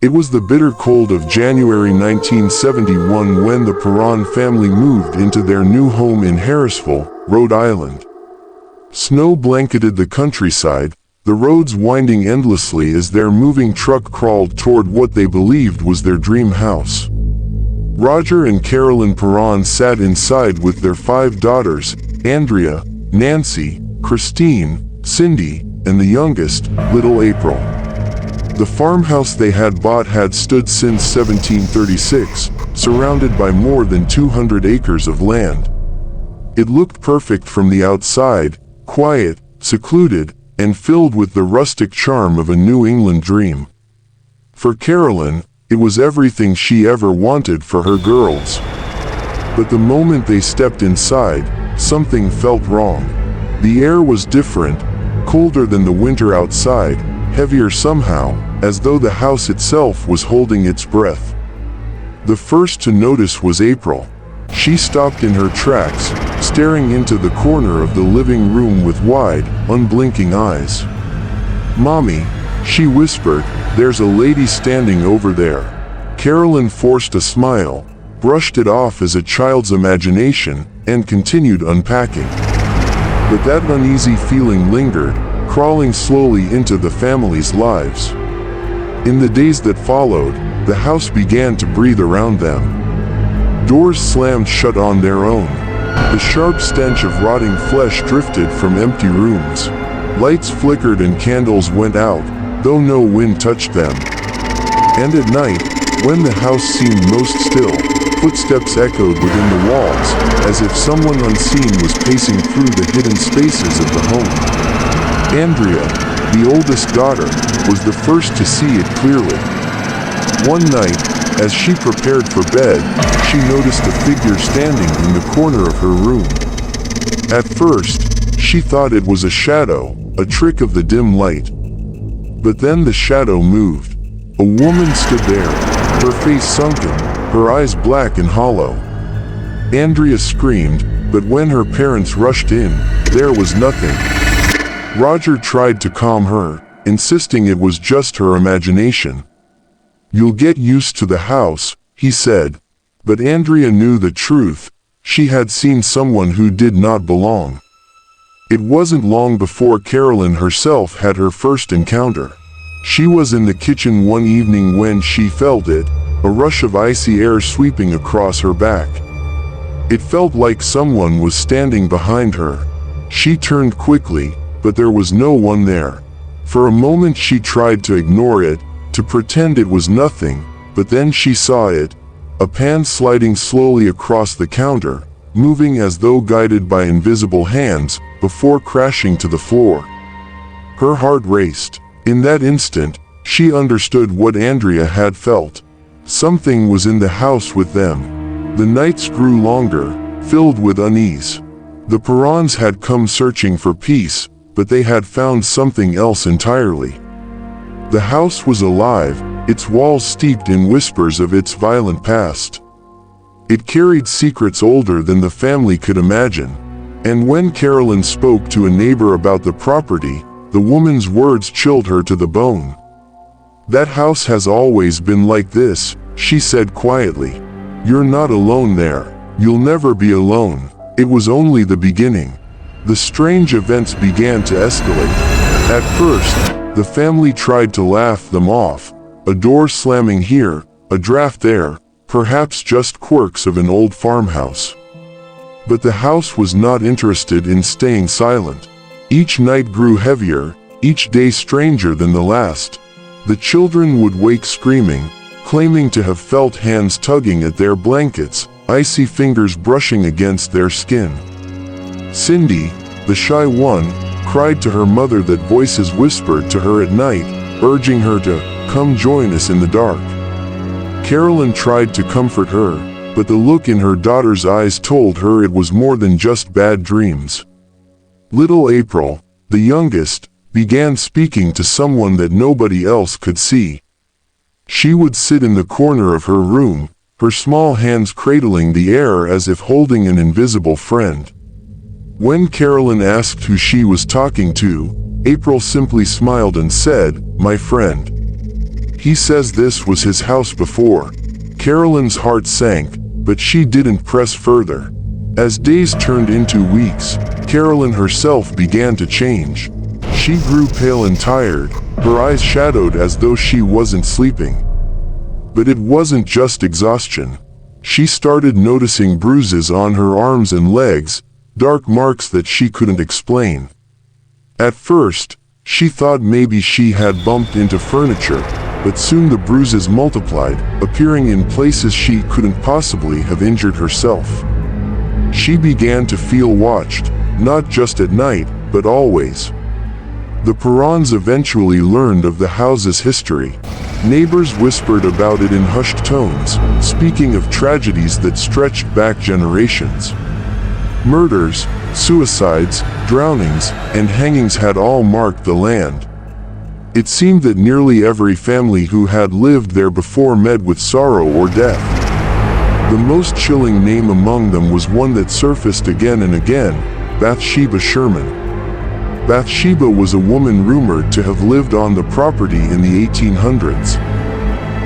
It was the bitter cold of January 1971 when the Perron family moved into their new home in Harrisville, Rhode Island. Snow blanketed the countryside, the roads winding endlessly as their moving truck crawled toward what they believed was their dream house. Roger and Carolyn Perron sat inside with their 5 daughters, Andrea, Nancy, Christine, Cindy, and the youngest, little April. The farmhouse they had bought had stood since 1736, surrounded by more than 200 acres of land. It looked perfect from the outside, quiet, secluded, and filled with the rustic charm of a New England dream. For Carolyn, it was everything she ever wanted for her girls. But the moment they stepped inside, something felt wrong. The air was different, colder than the winter outside, heavier somehow, as though the house itself was holding its breath. The first to notice was April. She stopped in her tracks, staring into the corner of the living room with wide, unblinking eyes. "Mommy," she whispered, "there's a lady standing over there." Carolyn forced a smile, brushed it off as a child's imagination, and continued unpacking. But that uneasy feeling lingered, crawling slowly into the family's lives. In the days that followed, the house began to breathe around them. Doors slammed shut on their own. The sharp stench of rotting flesh drifted from empty rooms. Lights flickered and candles went out, though no wind touched them. And at night, when the house seemed most still, footsteps echoed within the walls, as if someone unseen was pacing through the hidden spaces of the home. Andrea, the oldest daughter, was the first to see it clearly. One night, as she prepared for bed, she noticed a figure standing in the corner of her room. At first, she thought it was a shadow, a trick of the dim light. But then the shadow moved. A woman stood there, her face sunken, her eyes black and hollow. Andrea screamed, but when her parents rushed in, there was nothing. Roger tried to calm her, insisting it was just her imagination. "You'll get used to the house," he said. But Andrea knew the truth. She had seen someone who did not belong. It wasn't long before Carolyn herself had her first encounter. She was in the kitchen one evening when she felt it, a rush of icy air sweeping across her back. It felt like someone was standing behind her. She turned quickly, but there was no one there. For a moment she tried to ignore it, to pretend it was nothing, but then she saw it, a pan sliding slowly across the counter, moving as though guided by invisible hands, before crashing to the floor. Her heart raced. In that instant, she understood what Andrea had felt. Something was in the house with them. The nights grew longer, filled with unease. The Perrons had come searching for peace, but they had found something else entirely. The house was alive, its walls steeped in whispers of its violent past. It carried secrets older than the family could imagine. And when Carolyn spoke to a neighbor about the property, the woman's words chilled her to the bone. "That house has always been like this," she said quietly. "You're not alone there. You'll never be alone." It was only the beginning. The strange events began to escalate. At first, the family tried to laugh them off. A door slamming here, a draft there, perhaps just quirks of an old farmhouse. But the house was not interested in staying silent. Each night grew heavier, each day stranger than the last. The children would wake screaming, claiming to have felt hands tugging at their blankets, icy fingers brushing against their skin. Cindy, the shy one, cried to her mother that voices whispered to her at night, urging her to come join us in the dark. Carolyn tried to comfort her, but the look in her daughter's eyes told her it was more than just bad dreams. Little April, the youngest, began speaking to someone that nobody else could see. She would sit in the corner of her room, her small hands cradling the air as if holding an invisible friend. When Carolyn asked who she was talking to, April simply smiled and said, "My friend." He says this was his house before. Carolyn's heart sank, but she didn't press further. As days turned into weeks, Carolyn herself began to change. She grew pale and tired, her eyes shadowed as though she wasn't sleeping. But it wasn't just exhaustion. She started noticing bruises on her arms and legs, dark marks that she couldn't explain. At first, she thought maybe she had bumped into furniture, but soon the bruises multiplied, appearing in places she couldn't possibly have injured herself. She began to feel watched, not just at night, but always. The Perrons eventually learned of the house's history. Neighbors whispered about it in hushed tones, speaking of tragedies that stretched back generations. Murders, suicides, drownings, and hangings had all marked the land. It seemed that nearly every family who had lived there before met with sorrow or death. The most chilling name among them was one that surfaced again and again: Bathsheba Sherman. Bathsheba was a woman rumored to have lived on the property in the 1800s.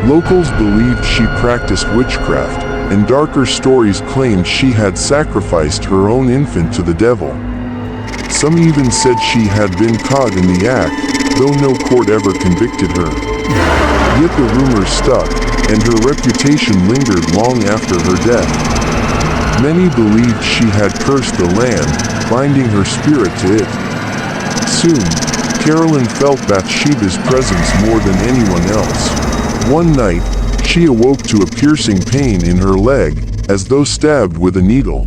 Locals believed she practiced witchcraft, and darker stories claimed she had sacrificed her own infant to the devil. Some even said she had been caught in the act, though no court ever convicted her. Yet the rumors stuck, and her reputation lingered long after her death. Many believed she had cursed the land, binding her spirit to it. Soon, Carolyn felt Bathsheba's presence more than anyone else. One night, she awoke to a piercing pain in her leg, as though stabbed with a needle.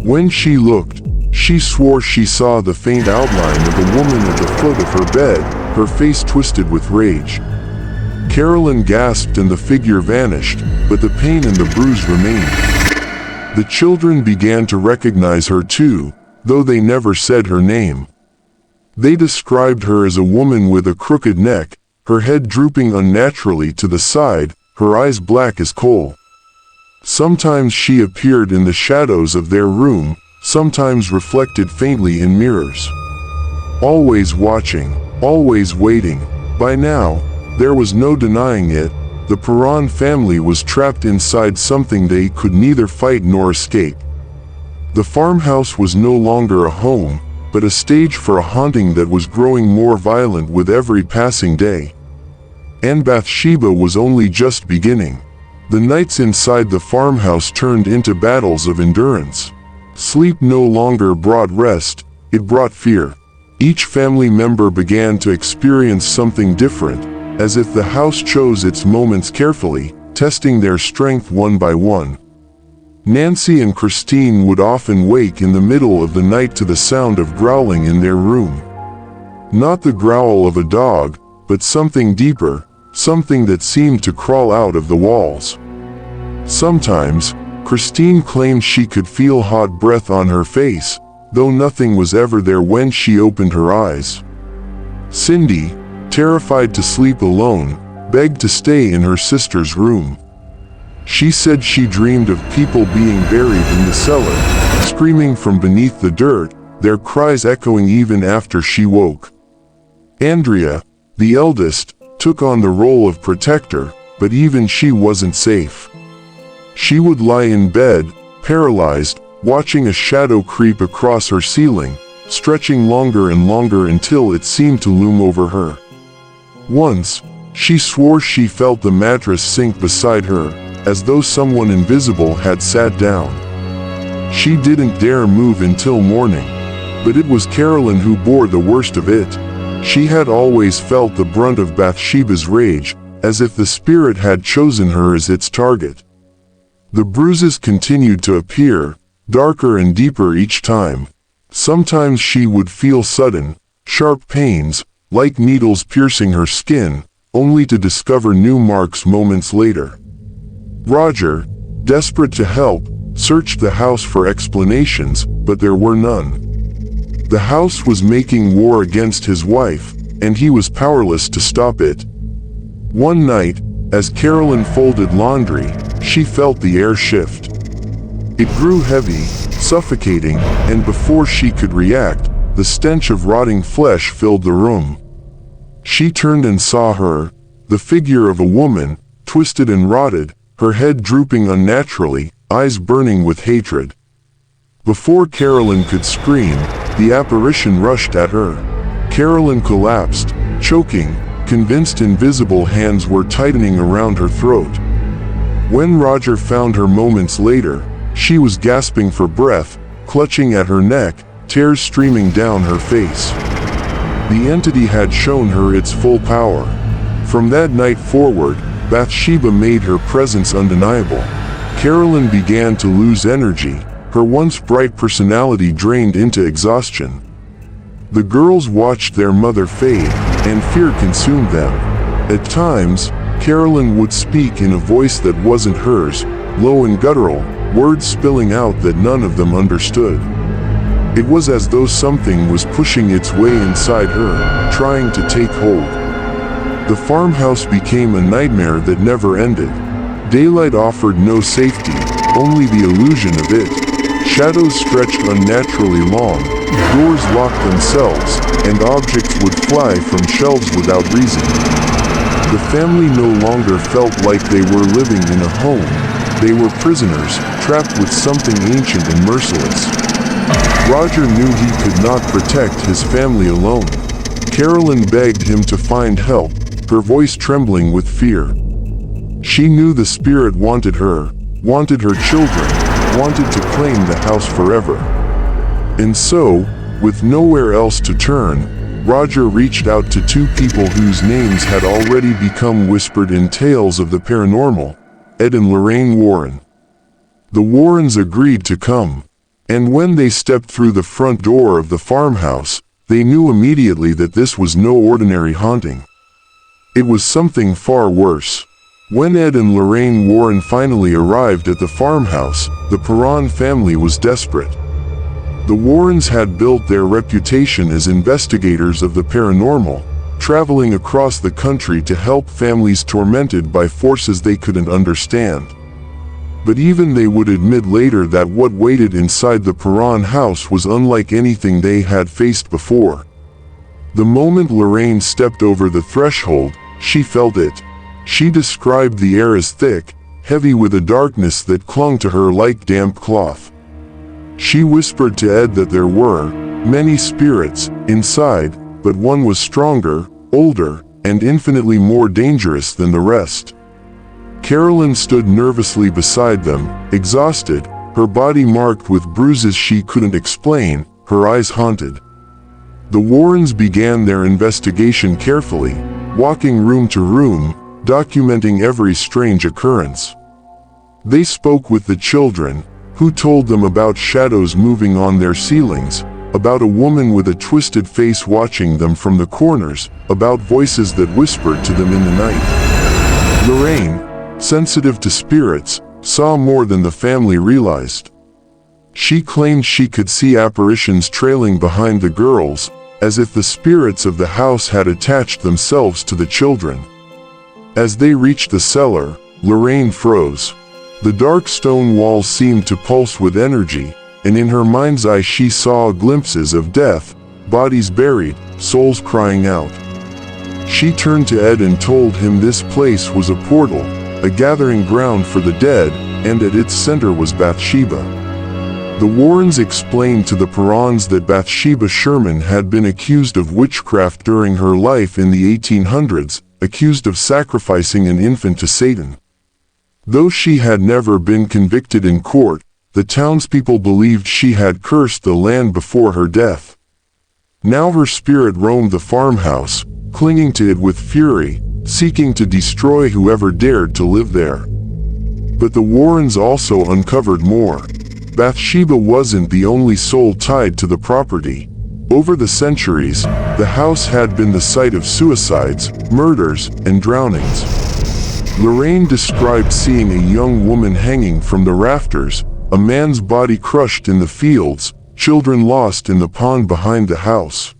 When she looked, she swore she saw the faint outline of a woman at the foot of her bed, her face twisted with rage. Carolyn gasped and the figure vanished, but the pain and the bruise remained. The children began to recognize her too, though they never said her name. They described her as a woman with a crooked neck, her head drooping unnaturally to the side, her eyes black as coal. Sometimes she appeared in the shadows of their room, sometimes reflected faintly in mirrors. Always watching, always waiting. By now, there was no denying it, the Perron family was trapped inside something they could neither fight nor escape. The farmhouse was no longer a home, but a stage for a haunting that was growing more violent with every passing day. And Bathsheba was only just beginning. The nights inside the farmhouse turned into battles of endurance. Sleep no longer brought rest, it brought fear. Each family member began to experience something different, as if the house chose its moments carefully, testing their strength one by one. Nancy and Christine would often wake in the middle of the night to the sound of growling in their room. Not the growl of a dog, but something deeper, something that seemed to crawl out of the walls. Sometimes, Christine claimed she could feel hot breath on her face, though nothing was ever there when she opened her eyes. Cindy, terrified to sleep alone, begged to stay in her sister's room. She said she dreamed of people being buried in the cellar, screaming from beneath the dirt, their cries echoing even after she woke. Andrea, the eldest, took on the role of protector, but even she wasn't safe. She would lie in bed, paralyzed, watching a shadow creep across her ceiling, stretching longer and longer until it seemed to loom over her. Once, she swore she felt the mattress sink beside her, as though someone invisible had sat down. She didn't dare move until morning, but it was Carolyn who bore the worst of it. She had always felt the brunt of Bathsheba's rage, as if the spirit had chosen her as its target. The bruises continued to appear, darker and deeper each time. Sometimes she would feel sudden, sharp pains, like needles piercing her skin, only to discover new marks moments later. Roger, desperate to help, searched the house for explanations, but there were none. The house was making war against his wife, and he was powerless to stop it. One night, as Carolyn folded laundry, she felt the air shift. It grew heavy, suffocating, and before she could react, the stench of rotting flesh filled the room. She turned and saw her, the figure of a woman, twisted and rotted, her head drooping unnaturally, eyes burning with hatred. Before Carolyn could scream, the apparition rushed at her. Carolyn collapsed, choking, convinced invisible hands were tightening around her throat. When Roger found her moments later, she was gasping for breath, clutching at her neck, tears streaming down her face. The entity had shown her its full power. From that night forward, Bathsheba made her presence undeniable. Carolyn began to lose energy, her once bright personality drained into exhaustion. The girls watched their mother fade, and fear consumed them. At times, Carolyn would speak in a voice that wasn't hers, low and guttural, words spilling out that none of them understood. It was as though something was pushing its way inside her, trying to take hold. The farmhouse became a nightmare that never ended. Daylight offered no safety, only the illusion of it. Shadows stretched unnaturally long, doors locked themselves, and objects would fly from shelves without reason. The family no longer felt like they were living in a home. They were prisoners, trapped with something ancient and merciless. Roger knew he could not protect his family alone. Carolyn begged him to find help, her voice trembling with fear. She knew the spirit wanted her children, wanted to claim the house forever. And so, with nowhere else to turn, Roger reached out to two people whose names had already become whispered in tales of the paranormal, Ed and Lorraine Warren. The Warrens agreed to come, and when they stepped through the front door of the farmhouse, they knew immediately that this was no ordinary haunting. It was something far worse. When Ed and Lorraine Warren finally arrived at the farmhouse, the Perron family was desperate. The Warrens had built their reputation as investigators of the paranormal, traveling across the country to help families tormented by forces they couldn't understand. But even they would admit later that what waited inside the Perron house was unlike anything they had faced before. The moment Lorraine stepped over the threshold, she felt it. She described the air as thick, heavy with a darkness that clung to her like damp cloth. She whispered to Ed that there were many spirits inside, but one was stronger, older, and infinitely more dangerous than the rest. Carolyn stood nervously beside them, exhausted, her body marked with bruises she couldn't explain, her eyes haunted. The Warrens began their investigation carefully, walking room to room, documenting every strange occurrence. They spoke with the children, who told them about shadows moving on their ceilings, about a woman with a twisted face watching them from the corners, about voices that whispered to them in the night. Lorraine, sensitive to spirits, saw more than the family realized. She claimed she could see apparitions trailing behind the girls, as if the spirits of the house had attached themselves to the children. As they reached the cellar, Lorraine froze. The dark stone walls seemed to pulse with energy, and in her mind's eye she saw glimpses of death, bodies buried, souls crying out. She turned to Ed and told him this place was a portal, a gathering ground for the dead, and at its center was Bathsheba. The Warrens explained to the Perrons that Bathsheba Sherman had been accused of witchcraft during her life in the 1800s, accused of sacrificing an infant to Satan. Though she had never been convicted in court, the townspeople believed she had cursed the land before her death. Now her spirit roamed the farmhouse, clinging to it with fury, seeking to destroy whoever dared to live there. But the Warrens also uncovered more. Bathsheba wasn't the only soul tied to the property. Over the centuries, the house had been the site of suicides, murders, and drownings. Lorraine described seeing a young woman hanging from the rafters, a man's body crushed in the fields, children lost in the pond behind the house.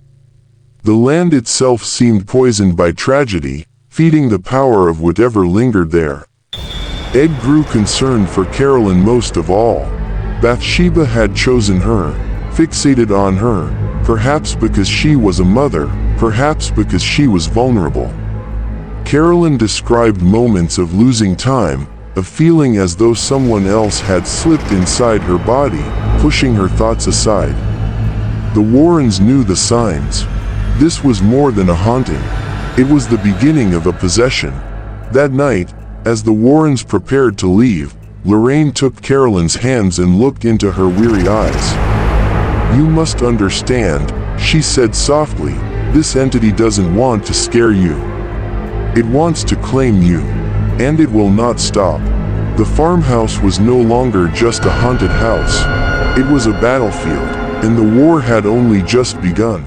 The land itself seemed poisoned by tragedy, feeding the power of whatever lingered there. Ed grew concerned for Carolyn most of all. Bathsheba had chosen her, fixated on her, perhaps because she was a mother, perhaps because she was vulnerable. Carolyn described moments of losing time, of feeling as though someone else had slipped inside her body, pushing her thoughts aside. The Warrens knew the signs. This was more than a haunting. It was the beginning of a possession. That night, as the Warrens prepared to leave, Lorraine took Carolyn's hands and looked into her weary eyes. "You must understand," she said softly, "this entity doesn't want to scare you. It wants to claim you. And it will not stop." The farmhouse was no longer just a haunted house. It was a battlefield, and the war had only just begun.